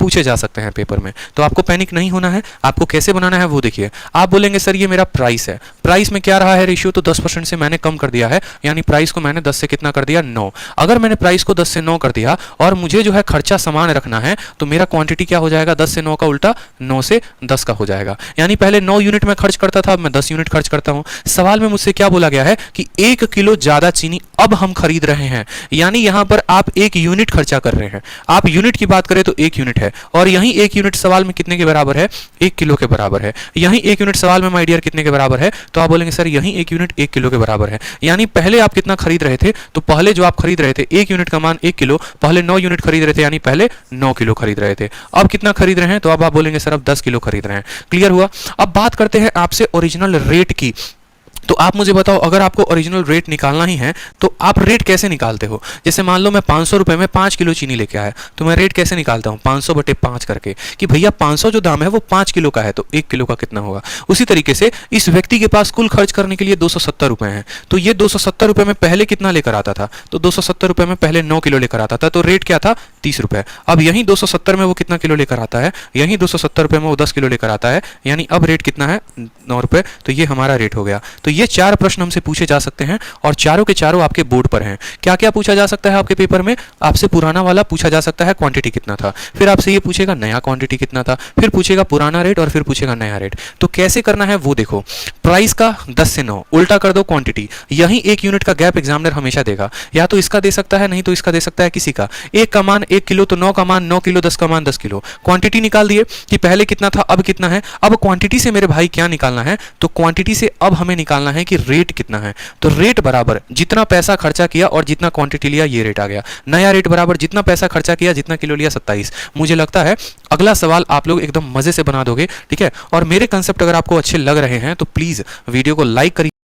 पूछे जा सकते हैं पेपर में, तो आपको पैनिक नहीं होना है। आपको कैसे बनाना है वो देखिए। आप बोलेंगे सर ये मेरा प्राइस है, प्राइस में क्या रहा है रेशियो, तो 10% से मैंने कम कर दिया है, यानी प्राइस को मैंने 10 से कितना कर दिया, 9। अगर मैंने प्राइस को 10 से 9 कर दिया और मुझे जो है खर्चा समान रखना है, तो मेरा क्वांटिटी क्या हो जाएगा, 10 से 9 का उल्टा 9 से 10 का हो जाएगा। यानी पहले 9 यूनिट में खर्च करता था, अब मैं 10 यूनिट खर्च करता हूं। सवाल में मुझसे क्या बोला गया है कि 1 किलो ज्यादा चीनी अब हम खरीद रहे हैं, यानी यहां पर आप 1 यूनिट खर्चा कर रहे हैं। आप यूनिट की बात करें तो 1 यूनिट है, और यहीं 1 यूनिट सवाल में कितने के बराबर है, 1 किलो के बराबर है। यहीं 1 यूनिट सवाल में माय डियर कितने के बराबर है, तो आप बोलेंगे सर यहीं 1 यूनिट 1 किलो के बराबर है। यानी पहले आप कितना खरीद रहे थे, तो पहले जो आप खरीद रहे थे 1 यूनिट का मान 1 किलो, पहले 9 यूनिट खरीद रहे थे, यानी पहले 9 किलो खरीद रहे थे। अब कितना खरीद रहे हैं, तो अब आप बोलेंगे सर अब 10 किलो खरीद रहे हैं। क्लियर हुआ। अब बात करते हैं आपसे ओरिजिनल रेट की। तो आप मुझे बताओ, अगर आपको ओरिजिनल रेट निकालना ही है तो आप रेट कैसे निकालते हो। जैसे मान लो मैं 500 रुपए में 5 किलो चीनी लेके आया, तो मैं रेट कैसे निकालता हूँ, 500 बटे 5 करके, कि भैया 500 जो दाम है वो 5 किलो का है, तो 1 किलो का कितना होगा। उसी तरीके से इस व्यक्ति के पास कुल खर्च करने के लिए 270 रुपए हैं, तो ये 270 रुपए में पहले कितना लेकर आता था, तो 270 रुपए में पहले 9 किलो लेकर आता था, तो रेट क्या था, 30 रुपए। अब यहीं 270 में वो कितना किलो लेकर आता है, यहीं 270 रुपए में वो 10 किलो लेकर आता है, यानी अब रेट कितना है, 9 रुपए। तो ये हमारा रेट हो गया। तो ये 4 प्रश्न हमसे पूछे जा सकते हैं, और चारों के चारों आपके बोर्ड पर हैं। क्या क्या पूछा जा सकता है आपके पेपर में, आपसे पुराना वाला पूछा जा सकता है, क्वांटिटी कितना था, फिर आपसे ये पूछेगा नया क्वांटिटी कितना था, फिर पूछेगा पुराना रेट, और फिर पूछेगा नया रेट। तो कैसे करना है वो देखो। प्राइस का 10 से 9 उल्टा कर दो क्वांटिटी, यहीं 1 यूनिट का गैप एग्जामिनर हमेशा देगा, या तो इसका दे सकता है, नहीं तो इसका दे सकता है, किसी का। 1 का मान 1 किलो, तो 9 का मान 9 किलो, 10 का मान 10 किलो। क्वांटिटी निकाल दिए कि पहले कितना था अब कितना है। अब क्वांटिटी से मेरे भाई क्या निकालना है, तो क्वांटिटी से अब हमें निकालना है कि रेट कितना है। तो रेट बराबर जितना पैसा खर्चा किया और जितना क्वांटिटी लिया, ये रेट आ गया। नया रेट बराबर जितना पैसा खर्चा किया जितना किलो लिया, 27। मुझे लगता है अगला सवाल आप लोग एकदम मजे से बना दोगे, ठीक है। और मेरे कंसेप्ट अगर आपको अच्छे लग रहे हैं तो प्लीज वीडियो को लाइक करिए।